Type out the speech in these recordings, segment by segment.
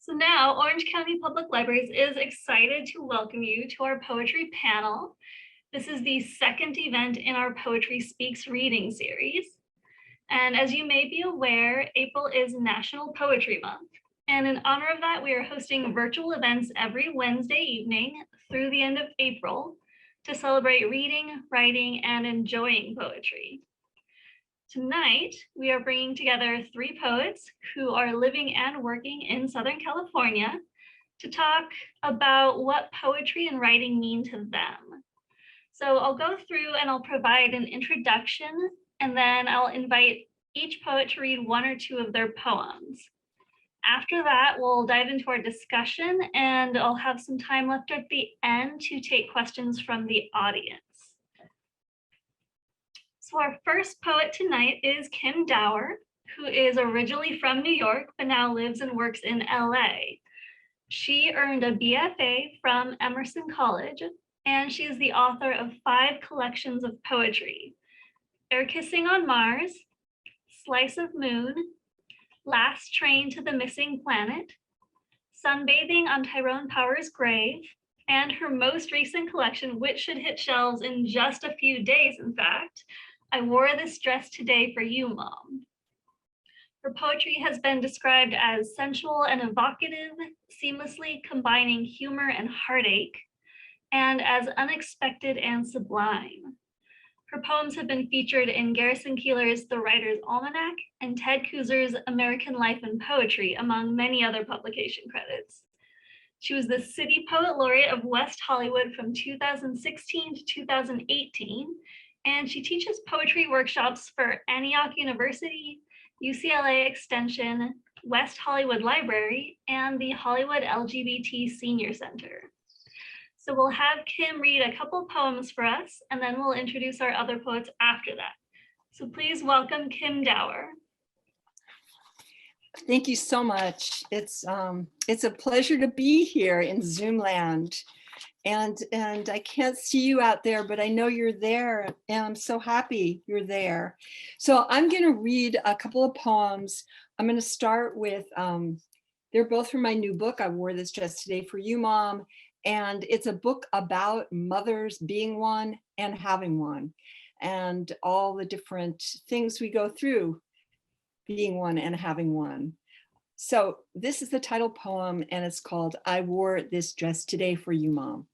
So now Orange County Public Libraries is excited to welcome you to our poetry panel. This is the second event in our Poetry Speaks reading series. And as you may be aware, April is National Poetry Month. And in honor of that, we are hosting virtual events every Wednesday evening through the end of April to celebrate reading, writing, and enjoying poetry. Tonight, we are bringing together three poets who are living and working in Southern California to talk about what poetry and writing mean to them. So I'll go through and I'll provide an introduction, and then I'll invite each poet to read one or two of their poems. After that, we'll dive into our discussion, and I'll have some time left at the end to take questions from the audience. So our first poet tonight is Kim Dower, who is originally from New York, but now lives and works in LA. She earned a BFA from Emerson College, and she is the author of 5 collections of poetry: Air Kissing on Mars, Slice of Moon, Last Train to the Missing Planet, Sunbathing on Tyrone Power's Grave, and her most recent collection, which should hit shelves in just a few days, in fact, I Wore This Dress Today for You, Mom. Her poetry has been described as sensual and evocative, seamlessly combining humor and heartache, and as unexpected and sublime. Her poems have been featured in Garrison Keillor's The Writer's Almanac and Ted Kooser's American Life and Poetry, among many other publication credits. She was the City Poet Laureate of West Hollywood from 2016 to 2018, and she teaches poetry workshops for Antioch University, UCLA Extension, West Hollywood Library, and the Hollywood LGBT Senior Center. So we'll have Kim read a couple poems for us, and then we'll introduce our other poets after that. So please welcome Kim Dower. Thank you so much. It's a pleasure to be here in Zoom land. And I can't see you out there, but I know you're there, and I'm so happy you're there. So I'm going to read a couple of poems. I'm going to start with, they're both from my new book, I Wore This Dress Today for You, Mom. And it's a book about mothers being one and having one, and all the different things we go through being one and having one. So this is the title poem, and it's called I Wore This Dress Today for You, Mom.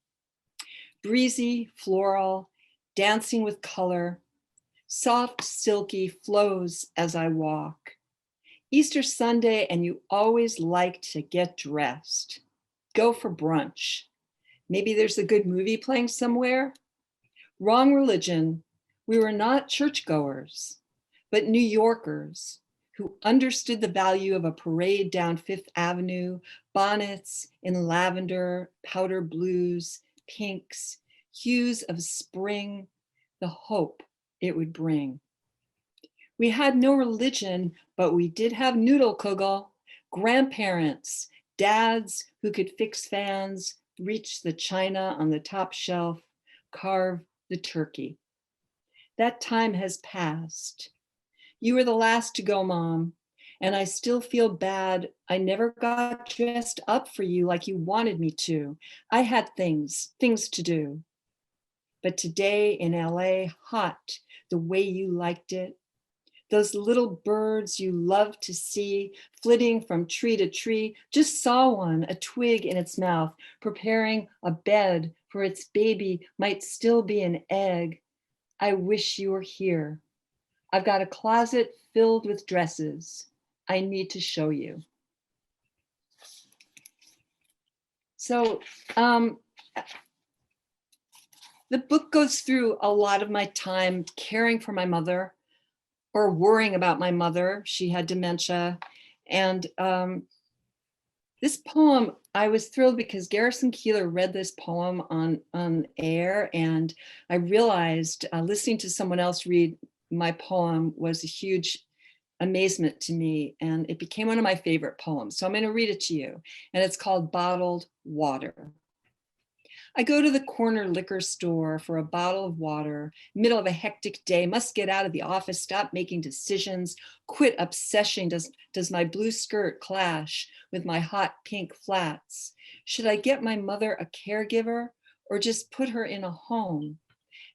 Breezy, floral, dancing with color, soft, silky flows as I walk. Easter Sunday, and you always like to get dressed. Go for brunch. Maybe there's a good movie playing somewhere. Wrong religion. We were not churchgoers, but New Yorkers who understood the value of a parade down Fifth Avenue, bonnets in lavender, powder blues, pinks, hues of spring, the hope it would bring. We had no religion, but we did have Noodle-Kugel, grandparents, dads who could fix fans, reach the china on the top shelf, carve the turkey. That time has passed. You were the last to go, Mom, and I still feel bad. I never got dressed up for you like you wanted me to. I had things to do. But today in LA, hot, the way you liked it, those little birds you love to see flitting from tree to tree, just saw one, a twig in its mouth, preparing a bed for its baby, might still be an egg. I wish you were here. I've got a closet filled with dresses. I need to show you. So the book goes through a lot of my time caring for my mother, or worrying about my mother. She had dementia. And this poem, I was thrilled because Garrison Keillor read this poem on air, and I realized listening to someone else read my poem was a huge amazement to me, and it became one of my favorite poems. So I'm going to read it to you, and it's called Bottled Water. I go to the corner liquor store for a bottle of water, middle of a hectic day, must get out of the office, stop making decisions, quit obsessing. Does my blue skirt clash with my hot pink flats? Should I get my mother a caregiver or just put her in a home?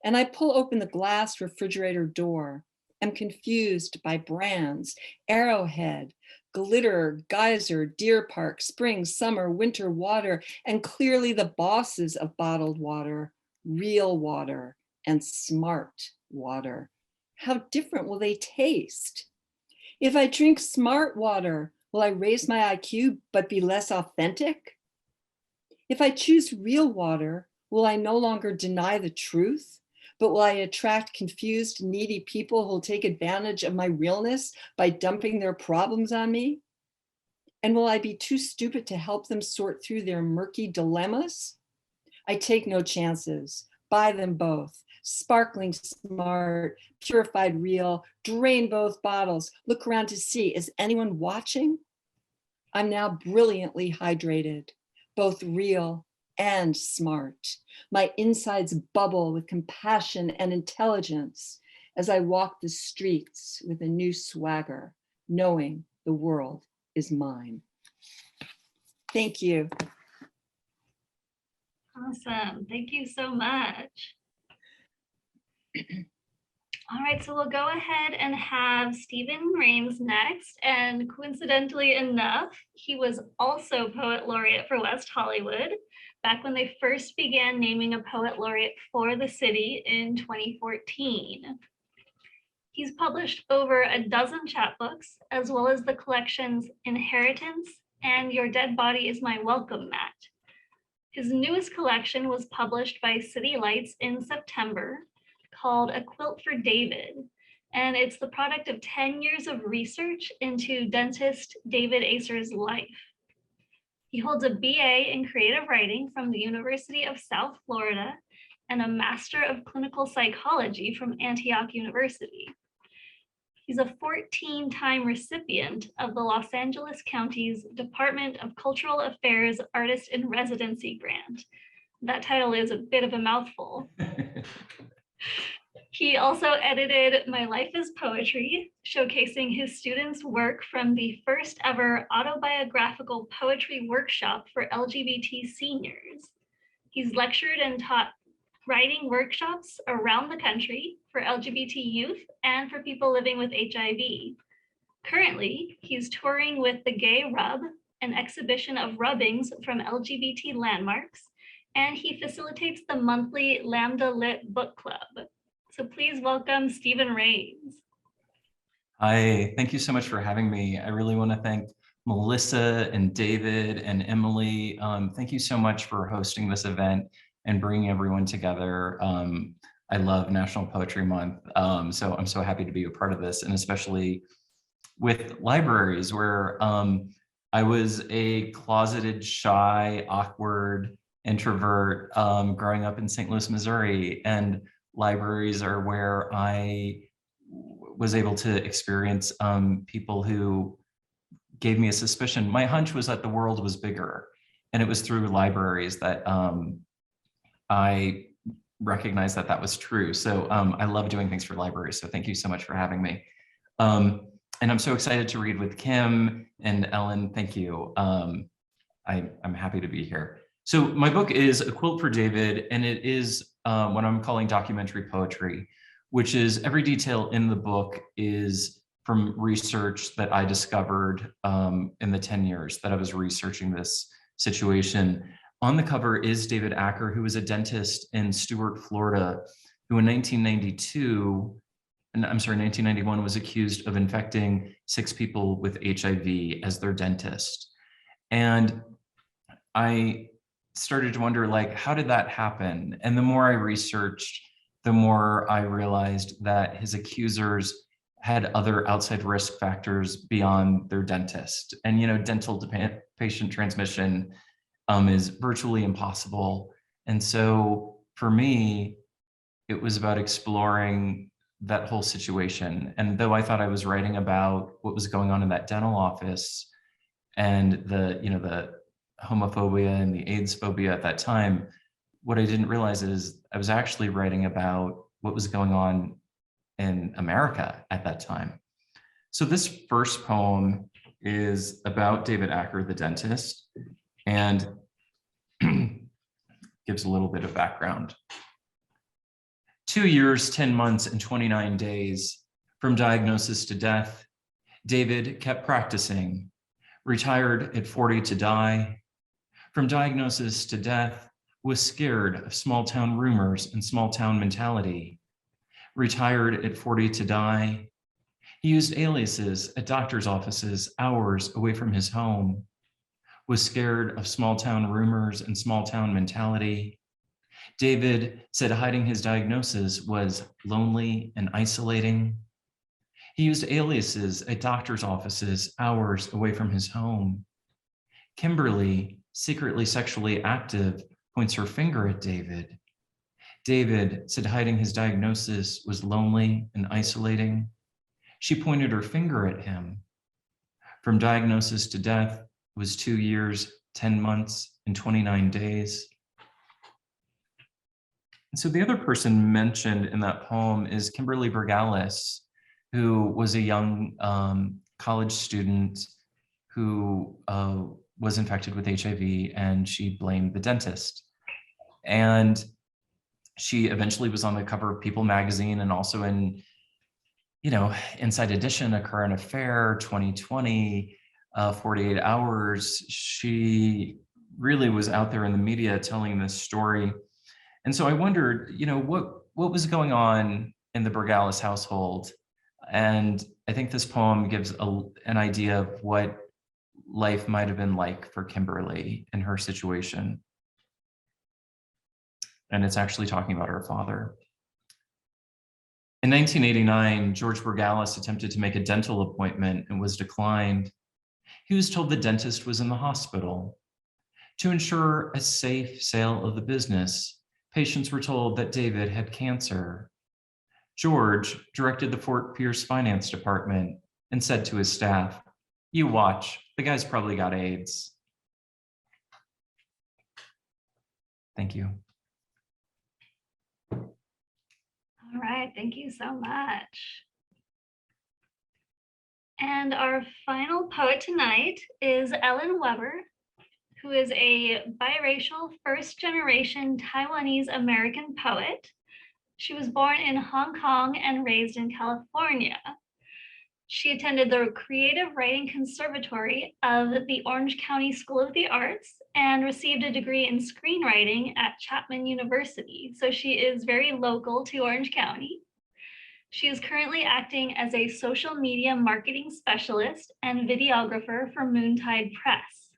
And I pull open the glass refrigerator door. I'm confused by brands, Arrowhead, Glitter, Geyser, Deer Park, spring, summer, winter water, and clearly the bosses of bottled water, real water and smart water. How different will they taste? If I drink smart water, will I raise my IQ but be less authentic? If I choose real water, will I no longer deny the truth, but will I attract confused, needy people who'll take advantage of my realness by dumping their problems on me? And will I be too stupid to help them sort through their murky dilemmas? I take no chances, buy them both. Sparkling smart, purified real, drain both bottles, look around to see, is anyone watching? I'm now brilliantly hydrated, both real and smart. My insides bubble with compassion and intelligence as I walk the streets with a new swagger, knowing the world is mine. Thank you. Awesome. Thank you so much. All right, so we'll go ahead and have Stephen Rains next. And coincidentally enough, he was also poet laureate for West Hollywood back when they first began naming a poet laureate for the city in 2014. He's published over a dozen chapbooks, as well as the collections Inheritance and Your Dead Body is My Welcome Mat. His newest collection was published by City Lights in September, called A Quilt for David, and it's the product of 10 years of research into dentist David Acer's life. He holds a BA in creative writing from the University of South Florida and a Master of Clinical Psychology from Antioch University. He's a 14-time recipient of the Los Angeles County's Department of Cultural Affairs Artist in Residency Grant. That title is a bit of a mouthful. He also edited My Life is Poetry, showcasing his students' work from the first ever autobiographical poetry workshop for LGBT seniors. He's lectured and taught writing workshops around the country for LGBT youth and for people living with HIV. Currently, he's touring with The Gay Rub, an exhibition of rubbings from LGBT landmarks, and he facilitates the monthly Lambda Lit Book Club. So please welcome Stephen Rains. Hi, thank you so much for having me. I really want to thank Melissa and David and Emily. Thank you so much for hosting this event and bringing everyone together. I love National Poetry Month, so I'm so happy to be a part of this, and especially with libraries, where I was a closeted, shy, awkward introvert growing up in St. Louis, Missouri, and libraries are where I was able to experience people who gave me a suspicion. My hunch was that the world was bigger, and it was through libraries that I recognized that that was true. So I love doing things for libraries. So thank you so much for having me. And I'm so excited to read with Kim and Ellen. Thank you. I'm happy to be here. So my book is A Quilt for David, and it is what I'm calling documentary poetry, which is every detail in the book is from research that I discovered in the 10 years that I was researching this situation. On the cover is David Acker, who was a dentist in Stuart, Florida, who in 1991 was accused of infecting 6 people with HIV as their dentist. And I started to wonder, like, how did that happen? And the more I researched, the more I realized that his accusers had other outside risk factors beyond their dentist. And, you know, dental to patient transmission is virtually impossible. And so for me, it was about exploring that whole situation. And though I thought I was writing about what was going on in that dental office and the homophobia and the AIDS phobia at that time, what I didn't realize is I was actually writing about what was going on in America at that time. So this first poem is about David Acker, the dentist, and gives a little bit of background. 2 years, 10 months, and 29 days from diagnosis to death, David kept practicing, retired at 40 to die. From diagnosis to death, was scared of small town rumors and small town mentality. Retired at 40 to die. He used aliases at doctor's offices hours away from his home. Was scared of small town rumors and small town mentality. David said hiding his diagnosis was lonely and isolating. He used aliases at doctor's offices hours away from his home. Kimberly, secretly sexually active, points her finger at David. David said hiding his diagnosis was lonely and isolating. She pointed her finger at him. From diagnosis to death was 2 years, 10 months, and 29 days. And so the other person mentioned in that poem is Kimberly Bergalis, who was a young college student who was infected with HIV, and she blamed the dentist. And she eventually was on the cover of People magazine and also in, Inside Edition, A Current Affair, 2020, 48 Hours. She really was out there in the media telling this story. And so I wondered, what was going on in the Bergalis household? And I think this poem gives an idea of what life might have been like for Kimberly in her situation. And it's actually talking about her father. In 1989, George Bergalis attempted to make a dental appointment and was declined. He was told the dentist was in the hospital. To ensure a safe sale of the business, patients were told that David had cancer. George directed the Fort Pierce Finance Department and said to his staff, "You watch, the guy's probably got AIDS." Thank you. All right, thank you so much. And our final poet tonight is Ellen Webre, who is a biracial first-generation Taiwanese American poet. She was born in Hong Kong and raised in California. She attended the Creative Writing Conservatory of the Orange County School of the Arts and received a degree in screenwriting at Chapman University. So she is very local to Orange County. She is currently acting as a social media marketing specialist and videographer for Moontide Press.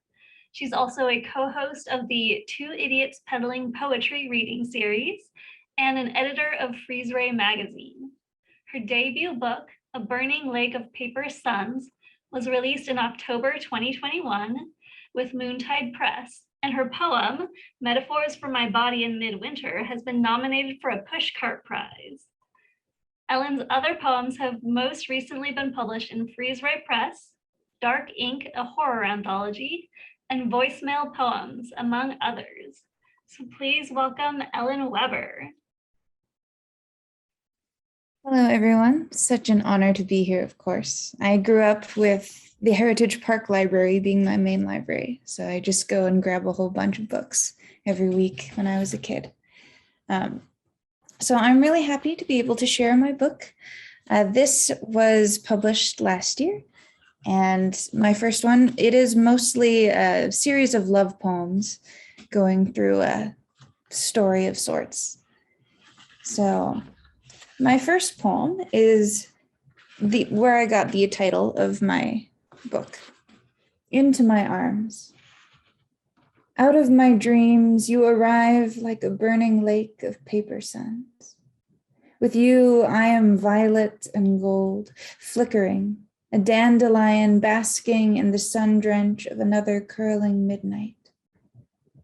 She's also a co-host of the Two Idiots Peddling Poetry reading series and an editor of Freeze Ray magazine. Her debut book, A Burning Lake of Paper Suns, was released in October 2021 with Moontide Press, and her poem, Metaphors for My Body in Midwinter, has been nominated for a Pushcart Prize. Ellen's other poems have most recently been published in Freeze Ray Press, Dark Ink, a horror anthology, and Voicemail Poems, among others. So please welcome Ellen Webre. Hello, everyone. Such an honor to be here, of course. I grew up with the Heritage Park Library being my main library, so I just go and grab a whole bunch of books every week when I was a kid. So I'm really happy to be able to share my book. This was published last year, and my first one, it is mostly a series of love poems going through a story of sorts. So my first poem is where I got the title of my book, Into My Arms. Out of my dreams, you arrive like a burning lake of paper suns. With you, I am violet and gold, flickering, a dandelion basking in the sun drench of another curling midnight.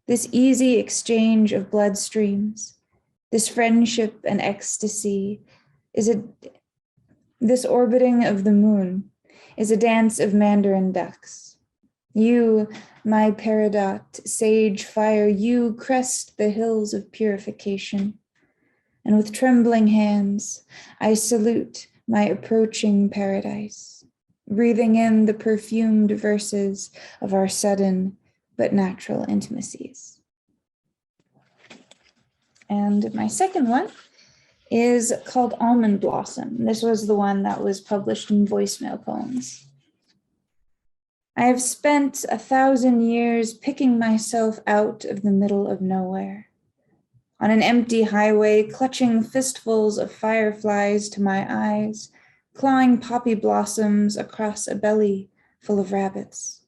This easy exchange of bloodstreams, this friendship and ecstasy, this orbiting of the moon is a dance of mandarin ducks. You, my peridot, sage fire, you crest the hills of purification. And with trembling hands, I salute my approaching paradise, breathing in the perfumed verses of our sudden but natural intimacies. And my second one is called Almond Blossom. This was the one that was published in Voicemail Poems. I have spent 1,000 years picking myself out of the middle of nowhere, on an empty highway, clutching fistfuls of fireflies to my eyes, clawing poppy blossoms across a belly full of rabbits.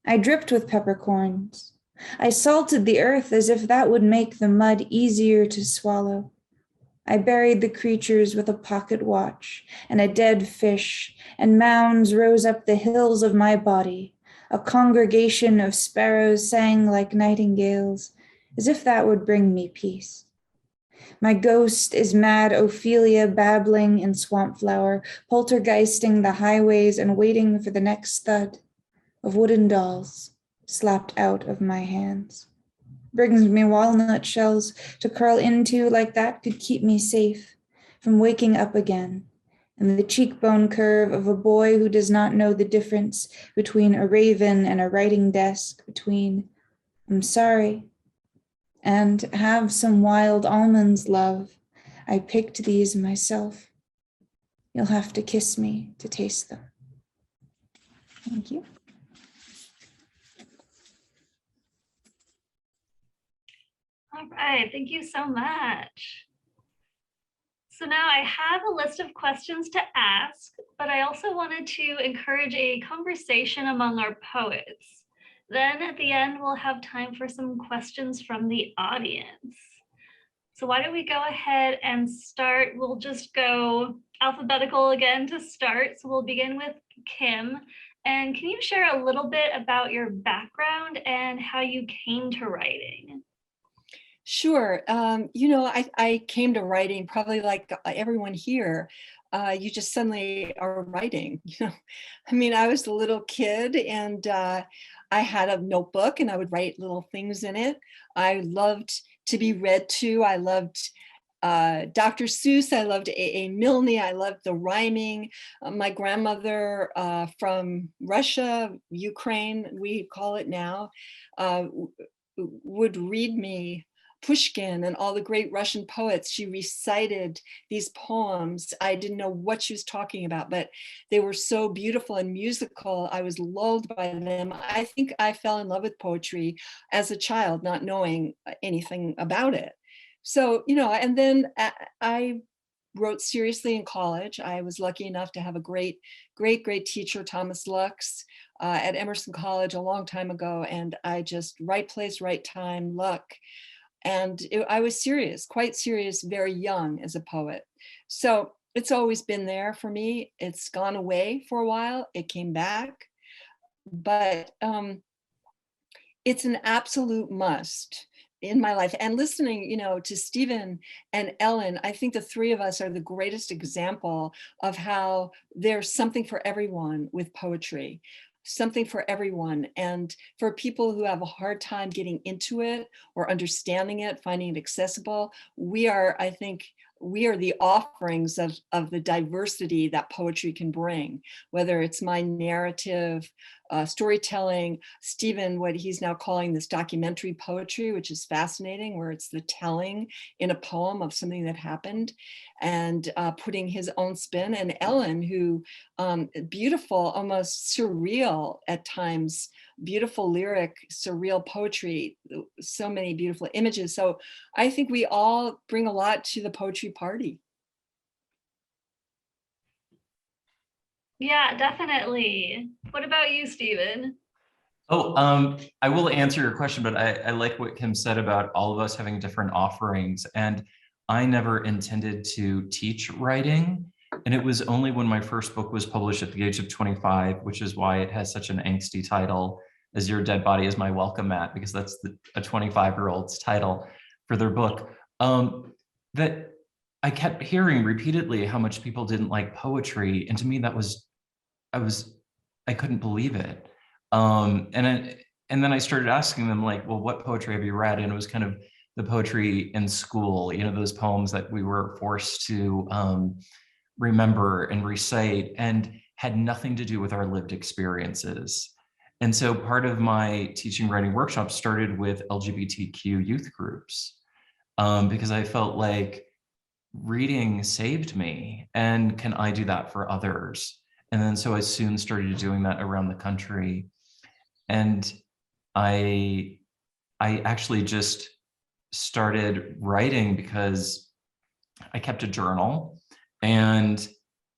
I dripped with peppercorns. I salted the earth as if that would make the mud easier to swallow. I buried the creatures with a pocket watch and a dead fish, and mounds rose up the hills of my body. A congregation of sparrows sang like nightingales, as if that would bring me peace. My ghost is mad Ophelia babbling in swamp flower, poltergeisting the highways and waiting for the next thud of wooden dolls slapped out of my hands. Brings me walnut shells to curl into, like that could keep me safe from waking up again, and the cheekbone curve of a boy who does not know the difference between a raven and a writing desk, between I'm sorry and have some wild almonds, love. I picked these myself. You'll have to kiss me to taste them. Thank you. All right, thank you so much. So now I have a list of questions to ask, but I also wanted to encourage a conversation among our poets. Then at the end, we'll have time for some questions from the audience. So why don't we go ahead and start? We'll just go alphabetical again to start. So we'll begin with Kim. And can you share a little bit about your background and how you came to writing? Sure. I came to writing probably like everyone here. You just suddenly are writing. I was a little kid and I had a notebook and I would write little things in it. I loved to be read to. I loved Dr. Seuss. I loved A.A. Milne. I loved the rhyming. My grandmother from Russia, Ukraine, we call it now, would read me Pushkin and all the great Russian poets. She recited these poems. I didn't know what she was talking about, but they were so beautiful and musical. I was lulled by them. I think I fell in love with poetry as a child, not knowing anything about it. So, and then I wrote seriously in college. I was lucky enough to have a great teacher, Thomas Lux, at Emerson College a long time ago. And I just, right place, right time, luck. And I was serious, quite serious, very young as a poet. So it's always been there for me. It's gone away for a while. It came back. But it's an absolute must in my life. And listening, to Stephen and Ellen, I think the three of us are the greatest example of how there's something for everyone with poetry. Something for everyone. And for people who have a hard time getting into it or understanding it, finding it accessible, I think we are the offerings of the diversity that poetry can bring, whether it's my narrative, storytelling, Stephen, what he's now calling this documentary poetry, which is fascinating, where it's the telling in a poem of something that happened and putting his own spin, and Ellen, who beautiful, almost surreal at times, beautiful lyric, surreal poetry, so many beautiful images. So I think we all bring a lot to the poetry party. Yeah, definitely. What about you, Stephen? Oh, I will answer your question, but I like what Kim said about all of us having different offerings. And I never intended to teach writing. And it was only when my first book was published at the age of 25, which is why it has such an angsty title, As Your Dead Body Is My Welcome Mat, because that's a 25-year-old's title for their book, that I kept hearing repeatedly how much people didn't like poetry. And to me, I couldn't believe it. And then I started asking them like, well, what poetry have you read? And it was kind of the poetry in school, those poems that we were forced to remember and recite, and had nothing to do with our lived experiences. And so part of my teaching writing workshop started with LGBTQ youth groups, because I felt like reading saved me, and can I do that for others? And then so I soon started doing that around the country. And I actually just started writing because I kept a journal, and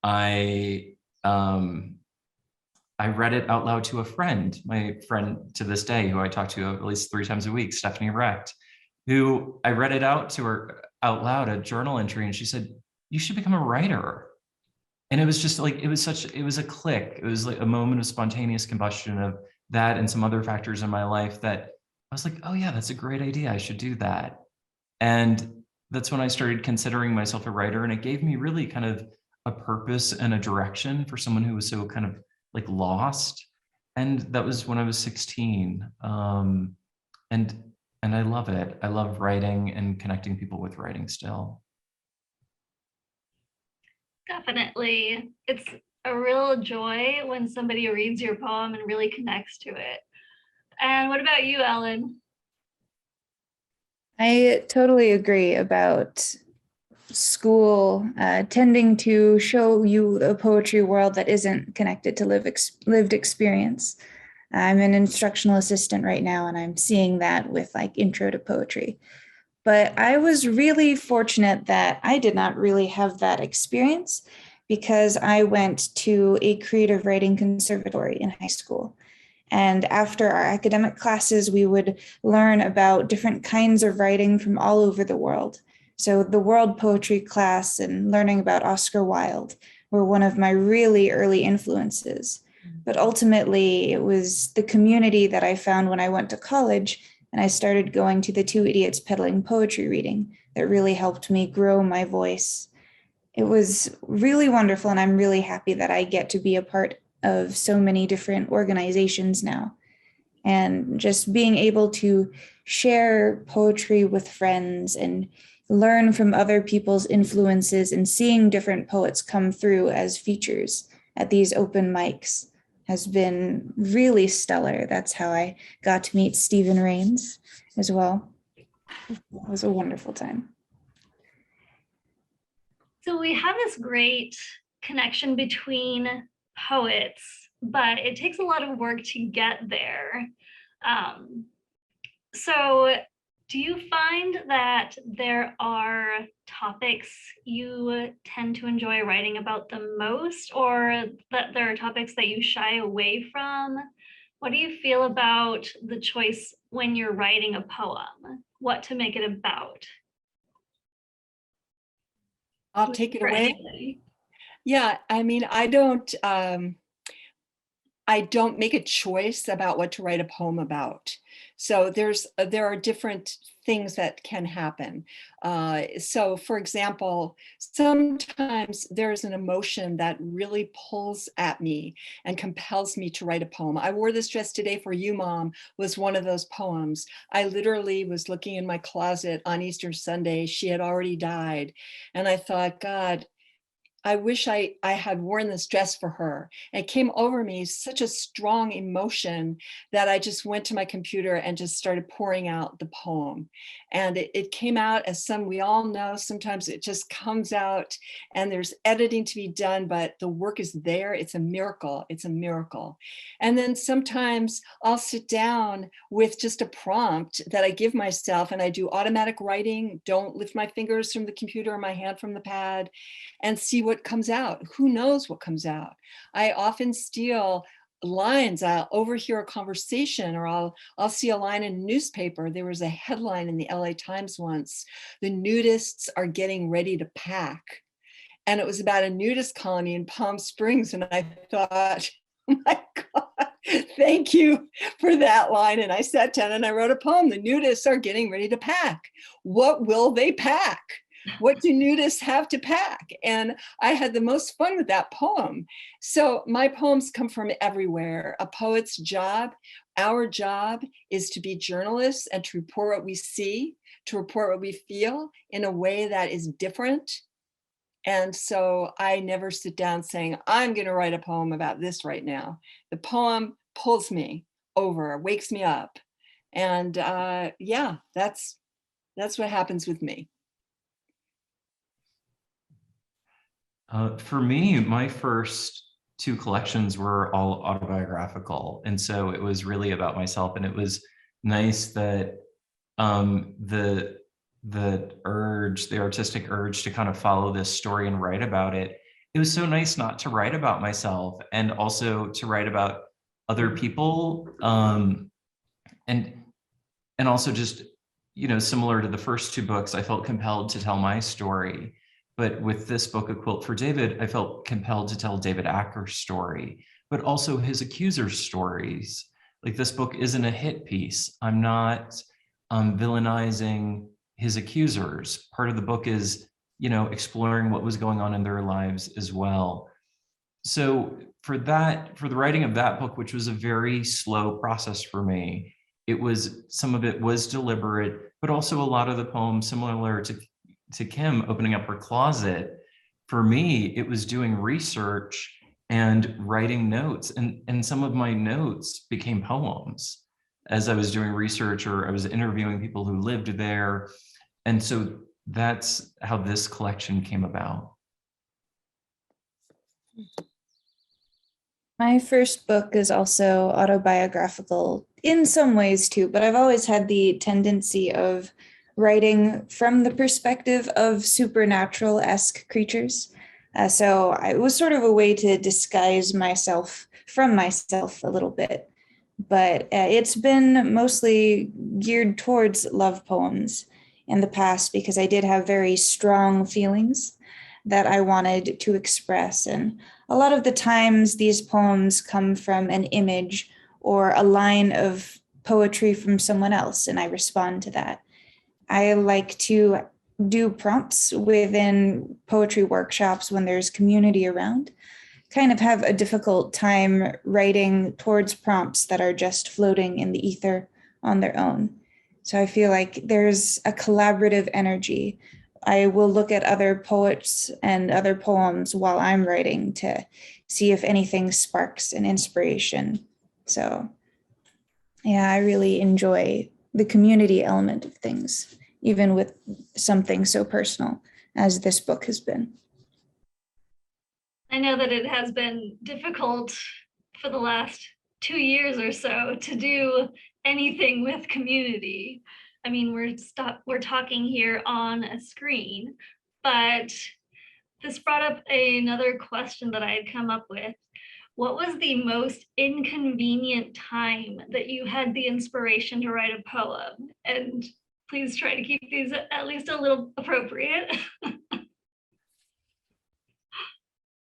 I I read it out loud to a friend, my friend to this day, who I talk to at least 3 times a week, Stephanie Recht, who I read it out to her out loud, a journal entry, and she said, "You should become a writer." And it was just like, it was a click. It was like a moment of spontaneous combustion of that and some other factors in my life that I was like, oh yeah, that's a great idea. I should do that. And that's when I started considering myself a writer. And it gave me really kind of a purpose and a direction for someone who was so kind of like lost. And that was when I was 16. And I love it. I love writing and connecting people with writing still. Definitely. It's a real joy when somebody reads your poem and really connects to it. And what about you, Ellen? I totally agree about school tending to show you a poetry world that isn't connected to lived experience. I'm an instructional assistant right now, and I'm seeing that with like intro to poetry. But I was really fortunate that I did not really have that experience because I went to a creative writing conservatory in high school. And after our academic classes, we would learn about different kinds of writing from all over the world. So the world poetry class and learning about Oscar Wilde were one of my really early influences. But ultimately, it was the community that I found when I went to college and I started going to the Two Idiots Peddling Poetry reading that really helped me grow my voice. It was really wonderful, and I'm really happy that I get to be a part of so many different organizations now. And just being able to share poetry with friends and learn from other people's influences and seeing different poets come through as features at these open mics has been really stellar. That's how I got to meet Stephen Rains as well. It was a wonderful time. So we have this great connection between poets, but it takes a lot of work to get there. So do you find that there are topics you tend to enjoy writing about the most, or that there are topics that you shy away from? What do you feel about the choice when you're writing a poem, what to make it about? I'll take it For away. anybody. Yeah, I mean, I don't make a choice about what to write a poem about. So there are different things that can happen. So for example, sometimes there's an emotion that really pulls at me and compels me to write a poem. I Wore This Dress Today for You, Mom was one of those poems. I literally was looking in my closet on Easter Sunday. She had already died. And I thought, God, I wish I had worn this dress for her. And it came over me such a strong emotion that I just went to my computer and just started pouring out the poem. And it came out as we all know, sometimes it just comes out and there's editing to be done, but the work is there. It's a miracle. It's a miracle. And then sometimes I'll sit down with just a prompt that I give myself, and I do automatic writing, don't lift my fingers from the computer or my hand from the pad, and see what comes out. Who knows what comes out? I often steal lines. I'll overhear a conversation, or I'll see a line in a newspaper. There was a headline in the LA Times once: "The nudists are getting ready to pack." And it was about a nudist colony in Palm Springs. And I thought, oh my God, thank you for that line. And I sat down and I wrote a poem. The nudists are getting ready to pack. What will they pack? What do nudists have to pack? And I had the most fun with that poem. So my poems come from everywhere. A poet's job, our job, is to be journalists and to report what we see, to report what we feel in a way that is different. And so I never sit down saying, I'm going to write a poem about this right now. The poem pulls me over, wakes me up. And yeah, that's what happens with me. For me, my first two collections were all autobiographical. And so it was really about myself. And it was nice that the urge, the artistic urge to kind of follow this story and write about it. It was so nice not to write about myself and also to write about other people. And also just, you know, similar to the first two books, I felt compelled to tell my story. But with this book, A Quilt for David, I felt compelled to tell David Acker's story, but also his accusers' stories. Like, this book isn't a hit piece. I'm not villainizing his accusers. Part of the book is, you know, exploring what was going on in their lives as well. So for that, for the writing of that book, which was a very slow process for me, it was, some of it was deliberate, but also a lot of the poems, similar to Kim opening up her closet, for me, it was doing research and writing notes. And some of my notes became poems as I was doing research, or I was interviewing people who lived there. And so that's how this collection came about. My first book is also autobiographical in some ways too, but I've always had the tendency of writing from the perspective of supernatural-esque creatures. So it was sort of a way to disguise myself from myself a little bit. But it's been mostly geared towards love poems in the past, because I did have very strong feelings that I wanted to express. And a lot of the times these poems come from an image or a line of poetry from someone else, and I respond to that. I like to do prompts within poetry workshops when there's community around. Kind of have a difficult time writing towards prompts that are just floating in the ether on their own. So I feel like there's a collaborative energy. I will look at other poets and other poems while I'm writing to see if anything sparks an inspiration. So yeah, I really enjoy the community element of things, even with something so personal as this book has been. I know that it has been difficult for the last 2 years or so to do anything with community. I mean, we're talking here on a screen, but this brought up another question that I had come up with. What was the most inconvenient time that you had the inspiration to write a poem? And please try to keep these at least a little appropriate.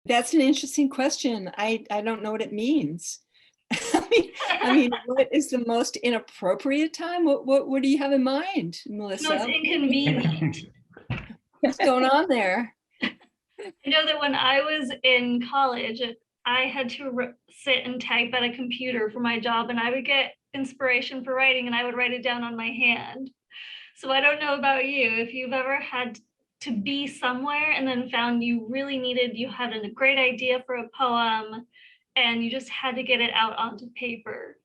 That's an interesting question. I don't know what it means. I mean, what is the most inappropriate time? What do you have in mind, Melissa? Most inconvenient. What's going on there? I know that when I was in college, I had to sit and type at a computer for my job, and I would get inspiration for writing, and I would write it down on my hand. So I don't know about you, if you've ever had to be somewhere and then found you had a great idea for a poem and you just had to get it out onto paper.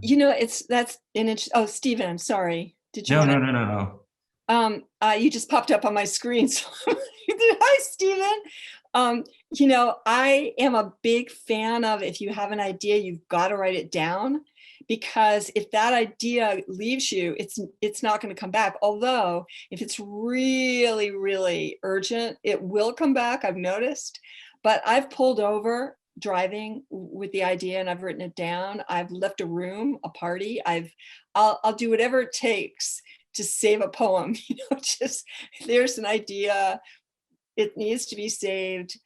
You know, that's an interesting. Oh, Stephen, I'm sorry. Did you? No. You just popped up on my screen. So hi, Stephen. You know, I am a big fan of, if you have an idea, you've got to write it down, because if that idea leaves you, it's not going to come back. Although if it's really, really urgent, it will come back, I've noticed. But I've pulled over driving with the idea and I've written it down. I've left a room, a party. I'll do whatever it takes to save a poem. You know, just there's an idea, it needs to be saved.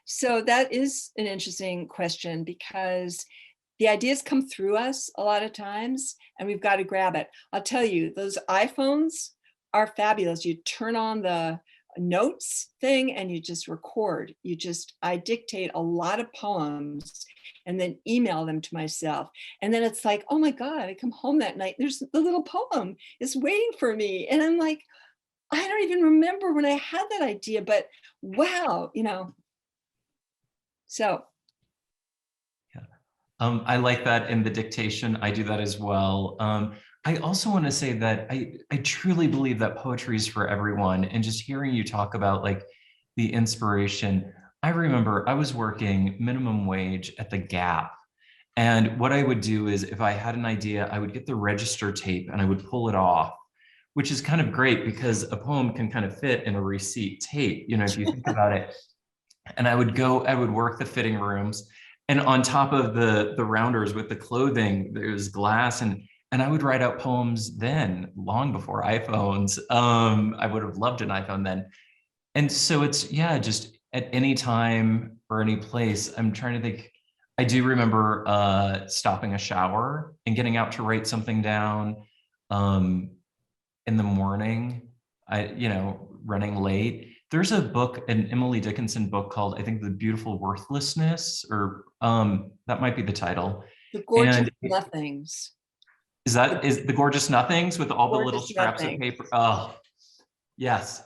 So that is an interesting question, because the ideas come through us a lot of times and we've got to grab it. I'll tell you, those iPhones are fabulous. You turn on the notes thing and you just record. I dictate a lot of poems and then email them to myself. And then it's like, oh my God, I come home that night, there's the little poem is waiting for me. And I'm like, I don't even remember when I had that idea, but wow, so. Yeah. I like that in the dictation. I do that as well. I also want to say that I truly believe that poetry is for everyone. And just hearing you talk about like the inspiration, I remember I was working minimum wage at the Gap. And what I would do is if I had an idea, I would get the register tape and I would pull it off, which is kind of great because a poem can kind of fit in a receipt tape, if you think about it. And I would work the fitting rooms, and on top of the rounders with the clothing, there's glass, and I would write out poems then, long before iPhones. I would have loved an iPhone then. And so it's, yeah, just at any time or any place, I'm trying to think. I do remember stopping a shower and getting out to write something down in the morning, running late. There's a book, an Emily Dickinson book called, I think, The Beautiful Worthlessness, or that might be the title. The Gorgeous And Nothings. is The Gorgeous Nothings with all the little Gorgeous scraps of Nothings. paper? Oh, yes.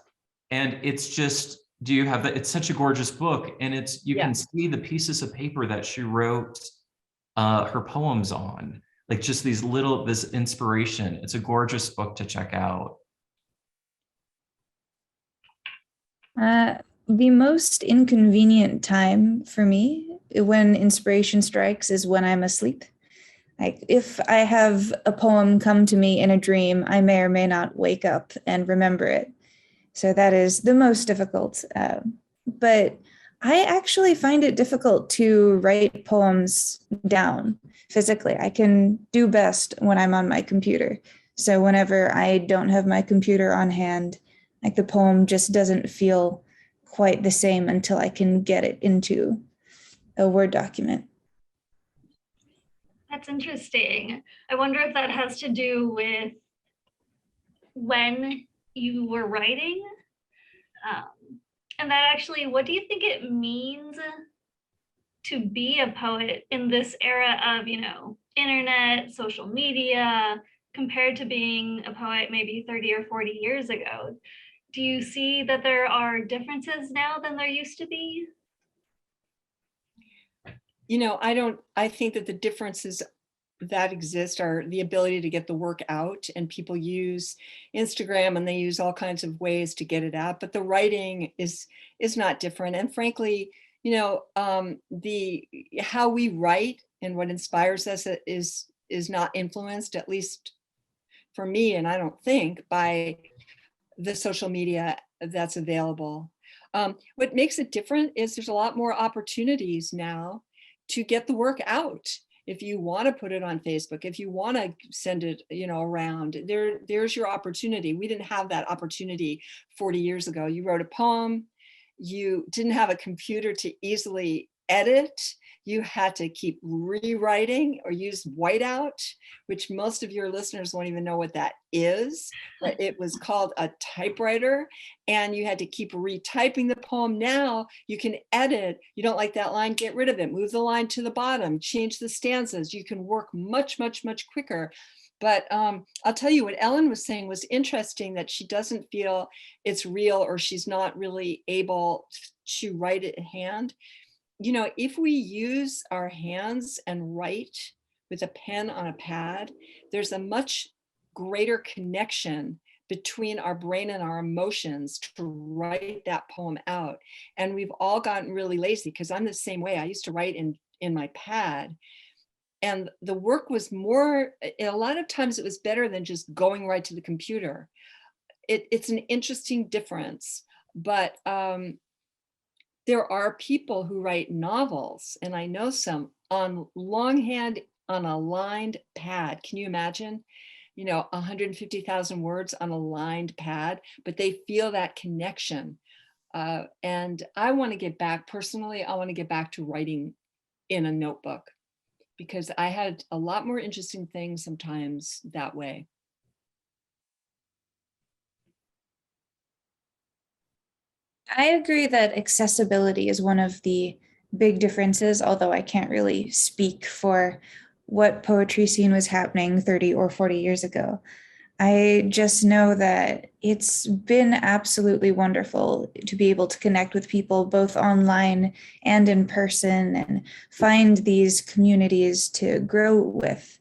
And it's just, do you have that? It's such a gorgeous book. And you Yeah. can see the pieces of paper that she wrote her poems on, like just this inspiration. It's a gorgeous book to check out. The most inconvenient time for me when inspiration strikes is when I'm asleep. Like if I have a poem come to me in a dream, I may or may not wake up and remember it. So that is the most difficult. But I actually find it difficult to write poems down physically. I can do best when I'm on my computer. So whenever I don't have my computer on hand, like the poem just doesn't feel quite the same until I can get it into a Word document. That's interesting. I wonder if that has to do with when you were writing. And that actually, what do you think it means to be a poet in this era of, internet, social media, compared to being a poet maybe 30 or 40 years ago? Do you see that there are differences now than there used to be? I think that the differences that exist are the ability to get the work out, and people use Instagram and they use all kinds of ways to get it out, but the writing is not different. And frankly, how we write and what inspires us is not influenced, at least for me, and I don't think, by the social media that's available. What makes it different is there's a lot more opportunities now to get the work out. If you want to put it on Facebook, if you want to send it, around, there's your opportunity. We didn't have that opportunity 40 years ago. You wrote a poem, you didn't have a computer to easily edit. You had to keep rewriting or use whiteout, which most of your listeners won't even know what that is, but it was called a typewriter, and you had to keep retyping the poem. Now you can edit. You don't like that line, get rid of it, move the line to the bottom, change the stanzas. You can work much, much, much quicker. But I'll tell you what Ellen was saying was interesting, that she doesn't feel it's real, or she's not really able to write it in hand. If we use our hands and write with a pen on a pad, there's a much greater connection between our brain and our emotions to write that poem out. And we've all gotten really lazy, because I'm the same way. I used to write in my pad, and the work was more, a lot of times it was better than just going right to the computer. It's an interesting difference, but there are people who write novels, and I know some, on longhand on a lined pad. Can you imagine? 150,000 words on a lined pad, but they feel that connection. And I want to get back, personally, I want to get back to writing in a notebook, because I had a lot more interesting things sometimes that way. I agree that accessibility is one of the big differences, although I can't really speak for what poetry scene was happening 30 or 40 years ago. I just know that it's been absolutely wonderful to be able to connect with people both online and in person and find these communities to grow with.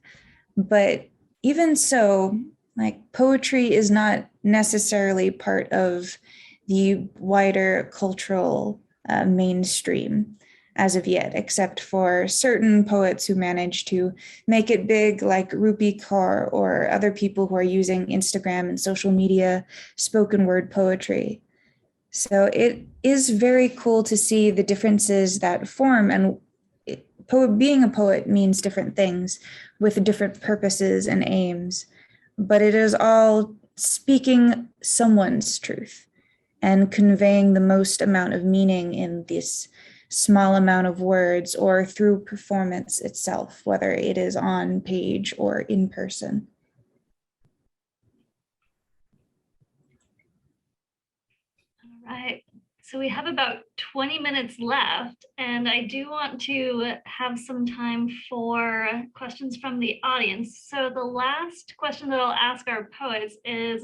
But even so, like poetry is not necessarily part of the wider cultural mainstream as of yet, except for certain poets who manage to make it big, like Rupi Kaur or other people who are using Instagram and social media spoken word poetry. So it is very cool to see the differences that form, and being a poet means different things with different purposes and aims, but it is all speaking someone's truth and conveying the most amount of meaning in this small amount of words or through performance itself, whether it is on page or in person. All right. So we have about 20 minutes left, and I do want to have some time for questions from the audience. So the last question that I'll ask our poets is,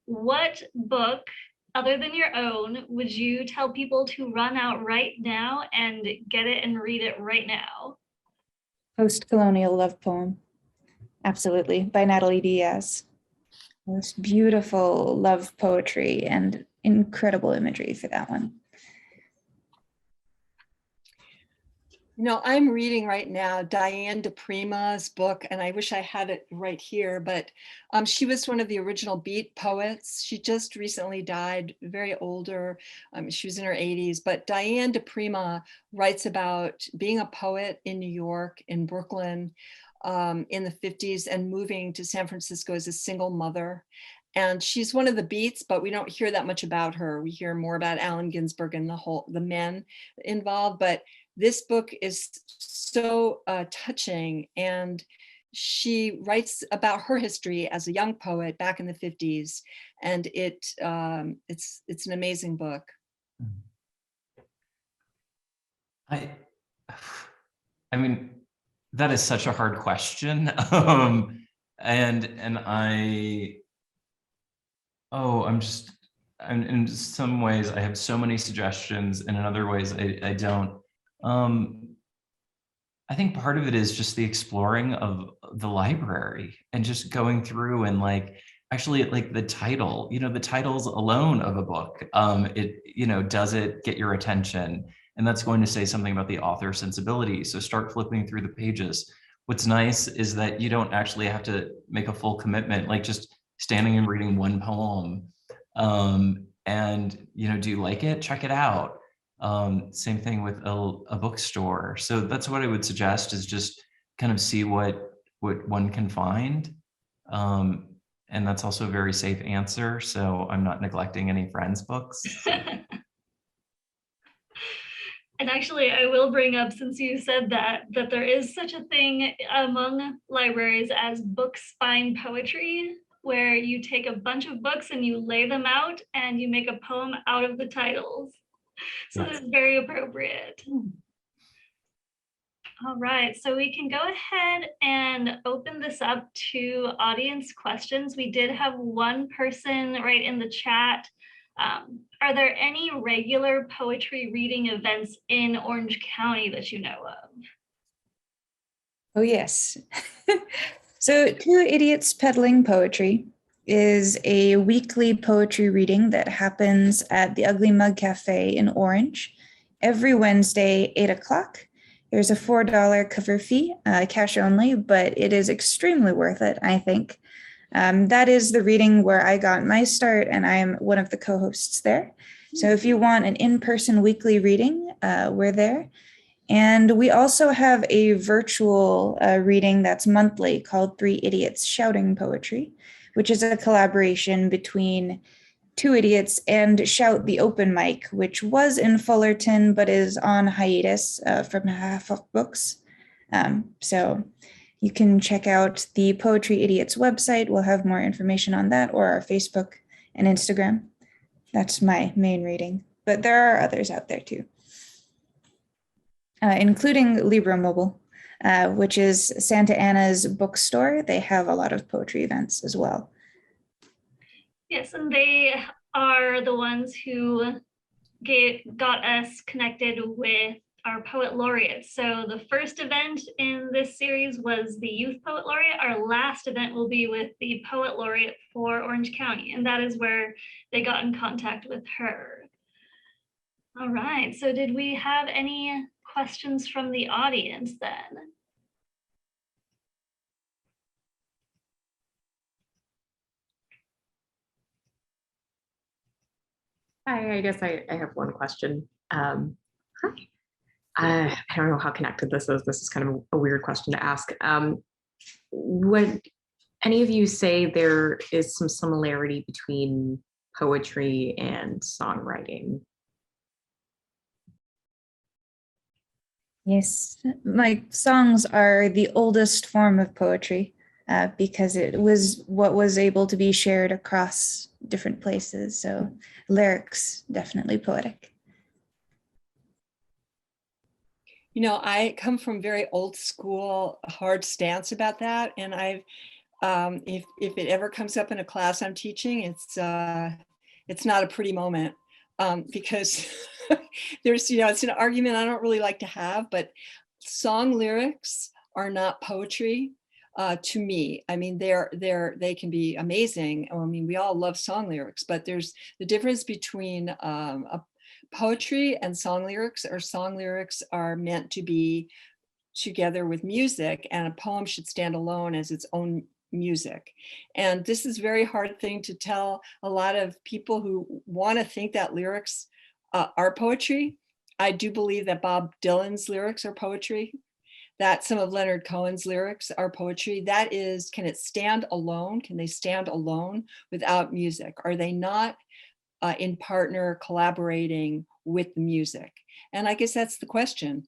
what book, other than your own, would you tell people to run out right now and get it and read it right now? Post-colonial love poem. Absolutely, by Natalie Diaz. Most beautiful love poetry and incredible imagery for that one. You know, I'm reading right now Diane DePrima's book, and I wish I had it right here, but she was one of the original Beat poets. She just recently died, very older. She was in her 80s, but Diane DePrima writes about being a poet in New York, in Brooklyn, in the 50s, and moving to San Francisco as a single mother. And she's one of the Beats, but we don't hear that much about her. We hear more about Allen Ginsberg and the men involved, but this book is so touching, and she writes about her history as a young poet back in the 50s, and it's an amazing book. I mean, that is such a hard question. And I'm in some ways I have so many suggestions, and in other ways I don't. I think part of it is just the exploring of the library and just going through and actually like the title, the titles alone of a book, does it get your attention? And that's going to say something about the author's sensibility. So start flipping through the pages. What's nice is that you don't actually have to make a full commitment, like just standing and reading one poem. And, do you like it? Check it out. Same thing with a bookstore. So that's what I would suggest, is just kind of see what one can find. And that's also a very safe answer. So I'm not neglecting any friends' books. And actually, I will bring up, since you said that there is such a thing among libraries as book spine poetry, where you take a bunch of books and you lay them out and you make a poem out of the titles. So Yes. that's very appropriate. All right, so we can go ahead and open this up to audience questions. We did have one person right in the chat. Are there any regular poetry reading events in Orange County that you know of? Oh, yes. So Two Idiots Peddling Poetry is a weekly poetry reading that happens at the Ugly Mug Cafe in Orange every Wednesday, 8 o'clock. There's a $4 cover fee, cash only, but it is extremely worth it, I think. That is the reading where I got my start, and I am one of the co-hosts there. So if you want an in-person weekly reading, we're there. And we also have a virtual reading that's monthly called Three Idiots Shouting Poetry, which is a collaboration between Two Idiots and Shout the Open Mic, which was in Fullerton but is on hiatus from Half of Books. So you can check out the Poetry Idiots website. We'll have more information on that, or our Facebook and Instagram. That's my main reading. but there are others out there too, including Libra Mobile, which is Santa Ana's bookstore. They have a lot of poetry events as well. Yes, and they are the ones who got us connected with our poet laureates. So the first event in this series was the Youth Poet Laureate. Our last event will be with the Poet Laureate for Orange County, and that is where they got in contact with her. All right, so did we have any questions from the audience then? Hi, I guess I have one question. I don't know how connected this is. This is kind of a weird question to ask. Would any of you say there is some similarity between poetry and songwriting? Yes, like songs are the oldest form of poetry because it was what was able to be shared across different places. So lyrics, definitely poetic. You know, I come from very old school, hard stance about that. And I've, if it ever comes up in a class I'm teaching, it's not a pretty moment because there's, you know, it's an argument I don't really like to have, but song lyrics are not poetry to me. I mean, they can be amazing. I mean, we all love song lyrics, but there's the difference between a poetry and song lyrics, or song lyrics are meant to be together with music, and a poem should stand alone as its own music. And this is a very hard thing to tell a lot of people who want to think that lyrics are poetry. I do believe that Bob Dylan's lyrics are poetry, that some of Leonard Cohen's lyrics are poetry. That is, can it stand alone? Can they stand alone without music? Are they not in partner collaborating with the music? And I guess that's the question.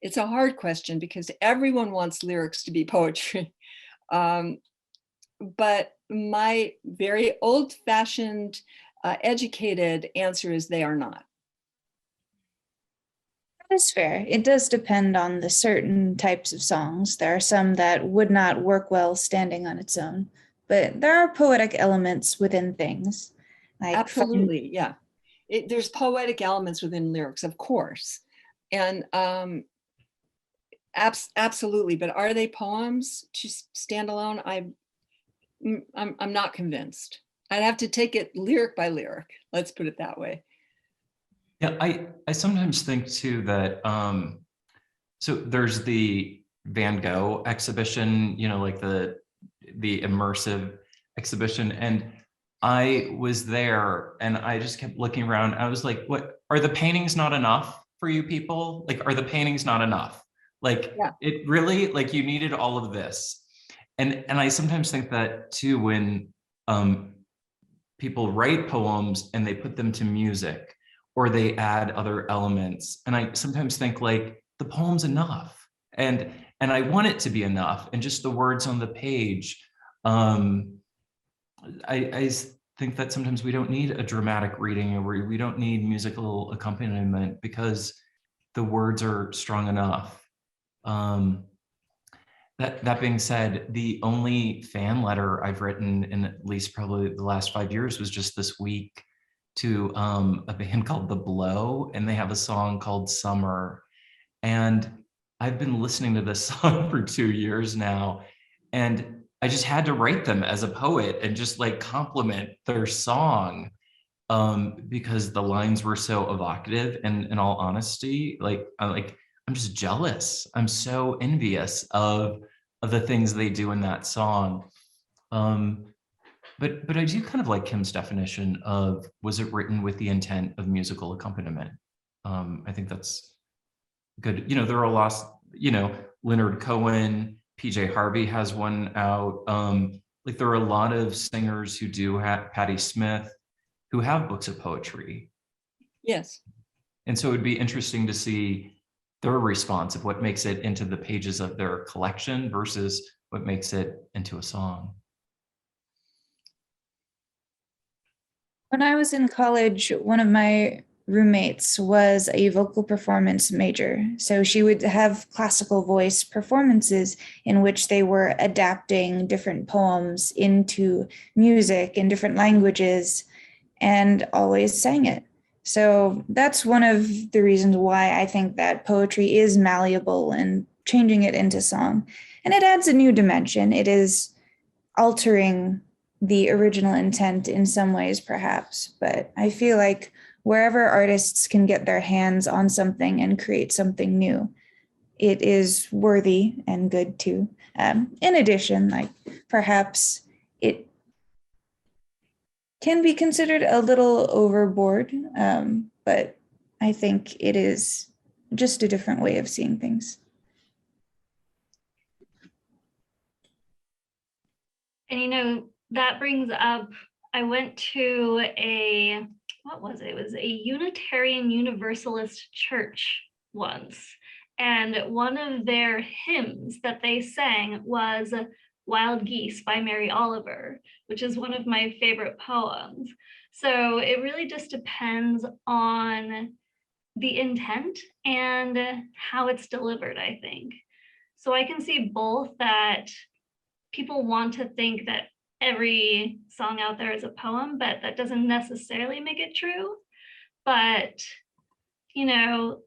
It's a hard question because everyone wants lyrics to be poetry. But my very old-fashioned, educated answer is they are not. That is fair. It does depend on the certain types of songs. There are some that would not work well standing on its own, but there are poetic elements within things. Like absolutely, yeah. There's poetic elements within lyrics, of course. And absolutely, but are they poems to stand alone? I'm not convinced. I'd have to take it lyric by lyric. Let's put it that way. Yeah, I sometimes think too that so there's the Van Gogh exhibition, you know, like the immersive exhibition, and I was there and I just kept looking around. I was like, what are the paintings not enough for you people? Like, are the paintings not enough? Like, yeah. It really, like, you needed all of this. And I sometimes think that too when people write poems and they put them to music, or they add other elements. And I sometimes think like the poem's enough, and I want it to be enough, and just the words on the page. I think that sometimes we don't need a dramatic reading, or we don't need musical accompaniment because the words are strong enough. That being said, the only fan letter I've written in at least probably the last 5 years was just this week to a band called The Blow, and they have a song called Summer. And I've been listening to this song for 2 years now, and I just had to write them as a poet and just like compliment their song because the lines were so evocative. And in all honesty, I'm just jealous. I'm so envious of the things they do in that song. But I do kind of like Kim's definition of, was it written with the intent of musical accompaniment? I think that's good. You know, there are lots, you know, Leonard Cohen, PJ Harvey has one out. Like there are a lot of singers who do have, Patti Smith, who have books of poetry. Yes. And so it would be interesting to see their response of what makes it into the pages of their collection versus what makes it into a song. When I was in college, one of my roommates was a vocal performance major. So she would have classical voice performances in which they were adapting different poems into music in different languages and always sang it. So that's one of the reasons why I think that poetry is malleable and changing it into song. And it adds a new dimension. It is altering the original intent in some ways, perhaps. But I feel like wherever artists can get their hands on something and create something new, it is worthy and good too. In addition, like perhaps it can be considered a little overboard, but I think it is just a different way of seeing things. And you know, that brings up, I went to what was it? It was a Unitarian Universalist church once. And one of their hymns that they sang was Wild Geese by Mary Oliver, which is one of my favorite poems. So it really just depends on the intent and how it's delivered, I think. So I can see both that people want to think that every song out there is a poem, but that doesn't necessarily make it true. But, you know,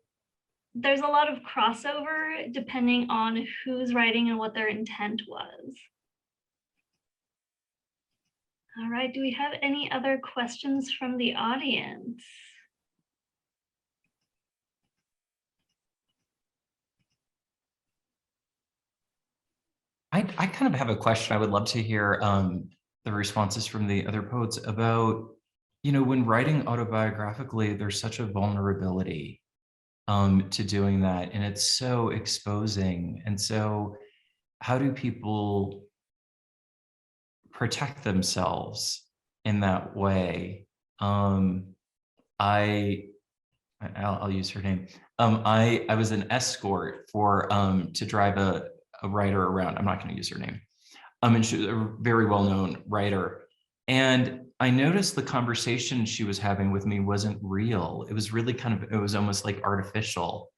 there's a lot of crossover depending on who's writing and what their intent was. All right, do we have any other questions from the audience? I kind of have a question. I would love to hear the responses from the other poets about, you know, when writing autobiographically, there's such a vulnerability to doing that, and it's so exposing. And so how do people protect themselves in that way? I'll use her name. I was an escort for to drive a writer around. I'm not going to use her name. And she was a very well-known writer. And I noticed the conversation she was having with me wasn't real. It was really it was almost like artificial.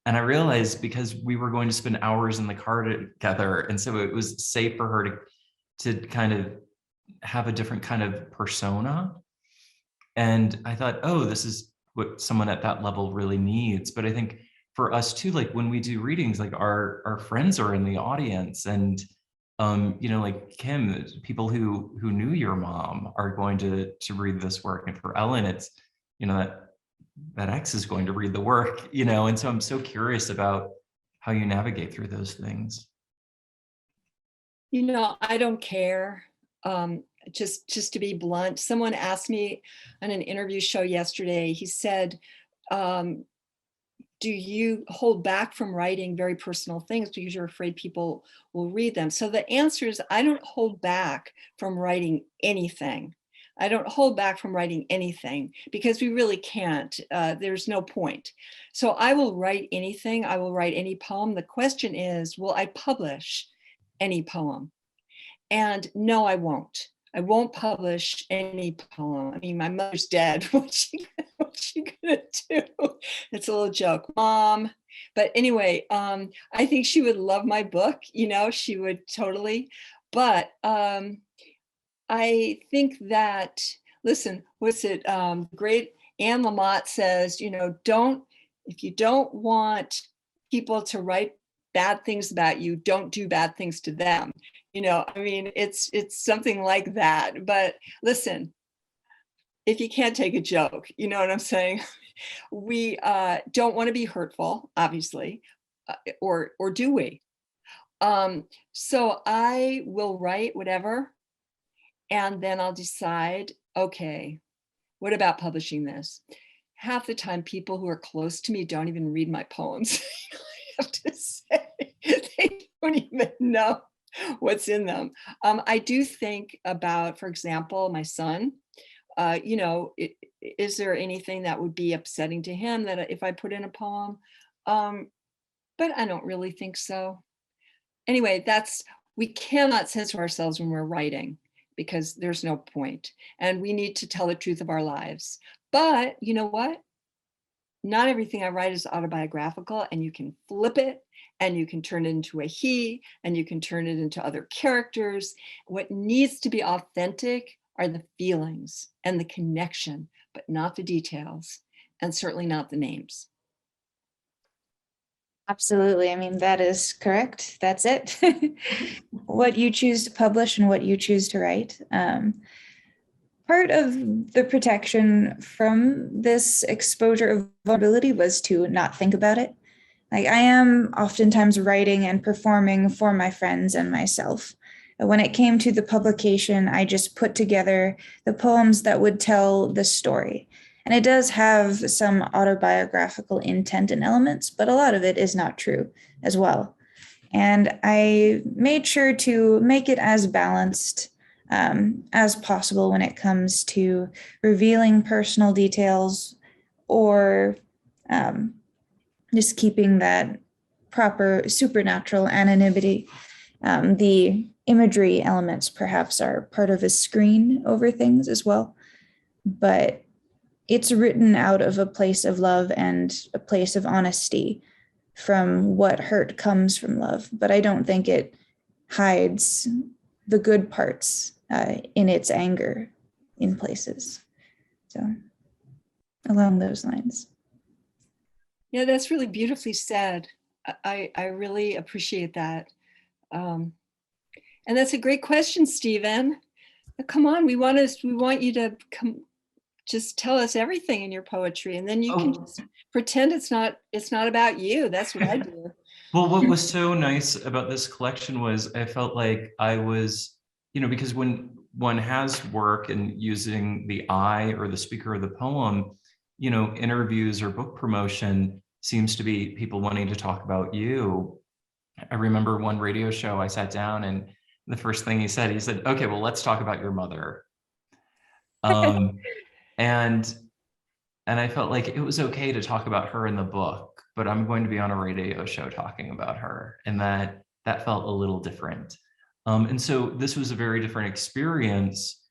And I realized because we were going to spend hours in the car together, and so it was safe for her to kind of have a different kind of persona. And I thought, oh, this is what someone at that level really needs. But I think for us too, like when we do readings, like our friends are in the audience, and you know, like Kim, people who knew your mom are going to read this work. And for Ellen, it's, you know, that ex is going to read the work, you know. And so I'm so curious about how you navigate through those things. You know, I don't care. Just to be blunt, someone asked me on an interview show yesterday, he said, do you hold back from writing very personal things because you're afraid people will read them? So the answer is, I don't hold back from writing anything. I don't hold back from writing anything because we really can't. There's no point. So I will write anything. I will write any poem. The question is, will I publish any poem? And no, I won't. I won't publish any poem. I mean, my mother's dead. What's she gonna do? It's a little joke, Mom. But anyway, I think she would love my book. You know, she would totally. But I think that, listen, what's it? Great Anne Lamott says, you know, if you don't want people to write bad things about you, don't do bad things to them. You know, I mean, it's something like that. But listen, if you can't take a joke, you know what I'm saying? We don't want to be hurtful, obviously, or do we? So I will write whatever, and then I'll decide, okay, what about publishing this? Half the time, people who are close to me don't even read my poems. I have to say, they don't even know what's in them. I do think about, for example, my son. You know, is there anything that would be upsetting to him that if I put in a poem? But I don't really think so. Anyway, we cannot censor ourselves when we're writing because there's no point. And we need to tell the truth of our lives. But you know what? not everything I write is autobiographical, and you can flip it and you can turn it into a he and you can turn it into other characters. What needs to be authentic are the feelings and the connection, but not the details, and certainly not the names. Absolutely. I mean, that is correct. That's it. What you choose to publish and what you choose to write. Part of the protection from this exposure of vulnerability was to not think about it. Like, I am oftentimes writing and performing for my friends and myself. When it came to the publication, I just put together the poems that would tell the story. And it does have some autobiographical intent and elements, but a lot of it is not true as well. And I made sure to make it as balanced as possible when it comes to revealing personal details or just keeping that proper supernatural anonymity. The imagery elements perhaps are part of a screen over things as well, but it's written out of a place of love and a place of honesty from what hurt comes from love. But I don't think it hides the good parts in its anger in places. So along those lines. Yeah, that's really beautifully said. I really appreciate that. And that's a great question, Stephen. Come on, we want you to come, just tell us everything in your poetry, and then you can just pretend it's not about you. That's what I do. Well, what was so nice about this collection was I felt like I was, because when one has work and using the I or the speaker of the poem, interviews or book promotion seems to be people wanting to talk about you. I remember one radio show I sat down and the first thing he said, okay, well, let's talk about your mother. And I felt like it was okay to talk about her in the book, but I'm going to be on a radio show talking about her. And that felt a little different. And so this was a very different experience,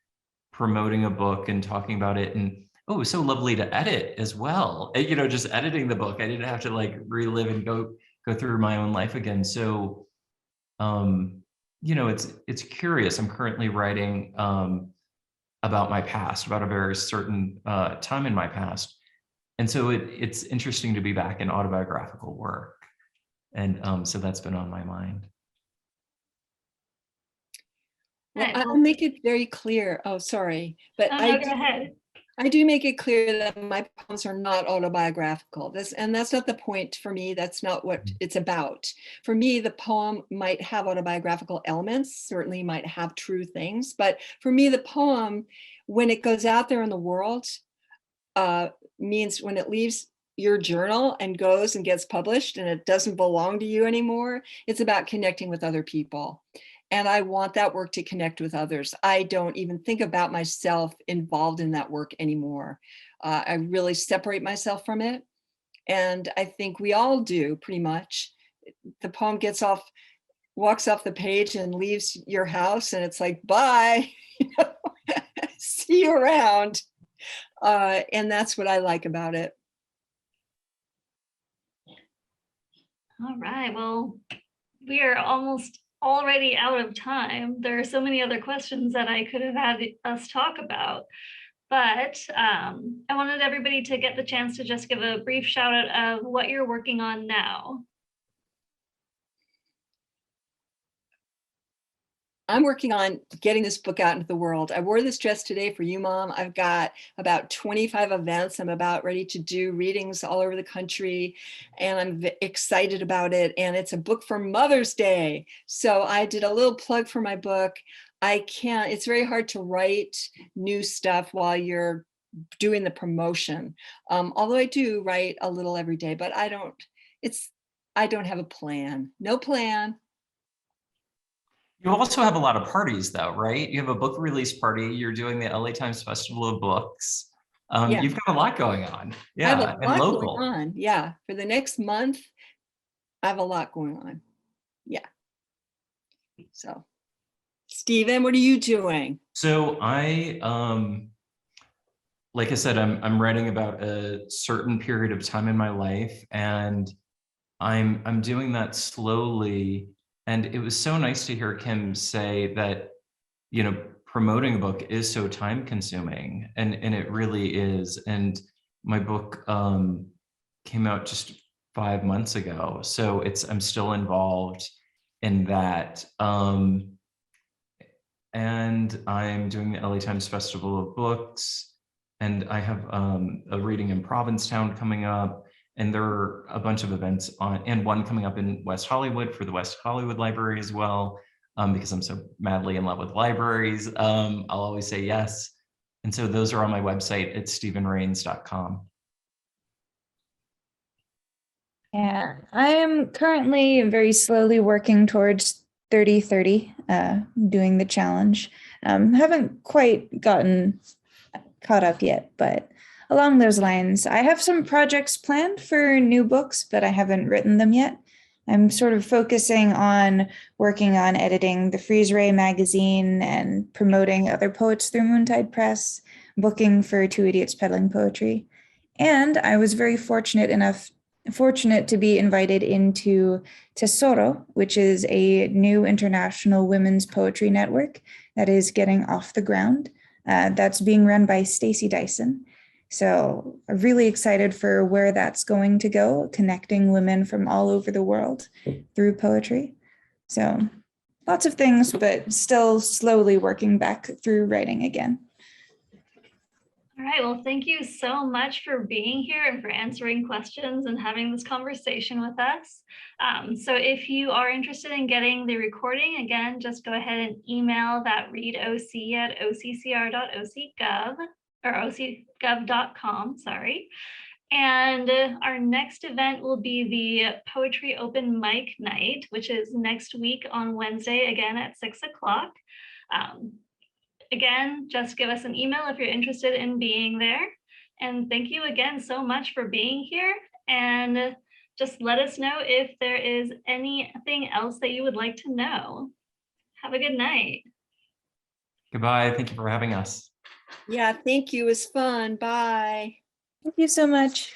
promoting a book and talking about it. And it was so lovely to edit as well. And, just editing the book. I didn't have to like relive and go through my own life again. So, it's curious. I'm currently writing about my past, about a very certain time in my past. And so it's interesting to be back in autobiographical work. And so that's been on my mind. Well, I'll make it very clear. Oh, sorry. But go ahead. I do make it clear that my poems are not autobiographical. And that's not the point for me. That's not what it's about. For me, the poem might have autobiographical elements, certainly might have true things. But for me, the poem, when it goes out there in the world, means when it leaves your journal and goes and gets published and it doesn't belong to you anymore, it's about connecting with other people. And I want that work to connect with others. I don't even think about myself involved in that work anymore. I really separate myself from it. And I think we all do pretty much. The poem walks off the page and leaves your house and it's like, bye, see you around. And that's what I like about it. All right, well, we are almost already out of time. There are so many other questions that I could have had us talk about, but I wanted everybody to get the chance to just give a brief shout out of what you're working on now. I'm working on getting this book out into the world. I wore this dress today for you, Mom. I've got about 25 events. I'm about ready to do readings all over the country, and I'm excited about it. And it's a book for Mother's Day. So I did a little plug for my book. It's very hard to write new stuff while you're doing the promotion. Although I do write a little every day, but I don't have a plan. No plan. You also have a lot of parties though, right? You have a book release party. You're doing the LA Times Festival of Books. Yeah. You've got a lot going on. Yeah, I have a lot and local. going on. Yeah, for the next month, I have a lot going on. Yeah. So, Stephen, what are you doing? So like I said, I'm writing about a certain period of time in my life, and I'm doing that slowly. And it was so nice to hear Kim say that, promoting a book is so time consuming, and it really is. And my book came out just 5 months ago, so I'm still involved in that. And I'm doing the LA Times Festival of Books, and I have a reading in Provincetown coming up, and there are a bunch of events and one coming up in West Hollywood for the West Hollywood Library as well, because I'm so madly in love with libraries. I'll always say yes. And so those are on my website at stephenrains.com. Yeah, I am currently very slowly working towards 30-30, doing the challenge. Haven't quite gotten caught up yet, but along those lines, I have some projects planned for new books, but I haven't written them yet. I'm sort of focusing on working on editing the Freeze Ray magazine and promoting other poets through Moontide Press, booking for Two Idiots Peddling Poetry. And I was very fortunate to be invited into Tesoro, which is a new international women's poetry network that is getting off the ground. That's being run by Stacey Dyson. So I'm really excited for where that's going to go, connecting women from all over the world through poetry. So lots of things, but still slowly working back through writing again. All right, well, thank you so much for being here and for answering questions and having this conversation with us. So if you are interested in getting the recording, again, just go ahead and email that readoc@occr.oc.gov or occgov.com, sorry. And our next event will be the Poetry Open Mic Night, which is next week on Wednesday, again at 6 o'clock. Again, just give us an email if you're interested in being there. And thank you again so much for being here. And just let us know if there is anything else that you would like to know. Have a good night. Goodbye. Thank you for having us. Yeah, thank you. It was fun. Bye. Thank you so much.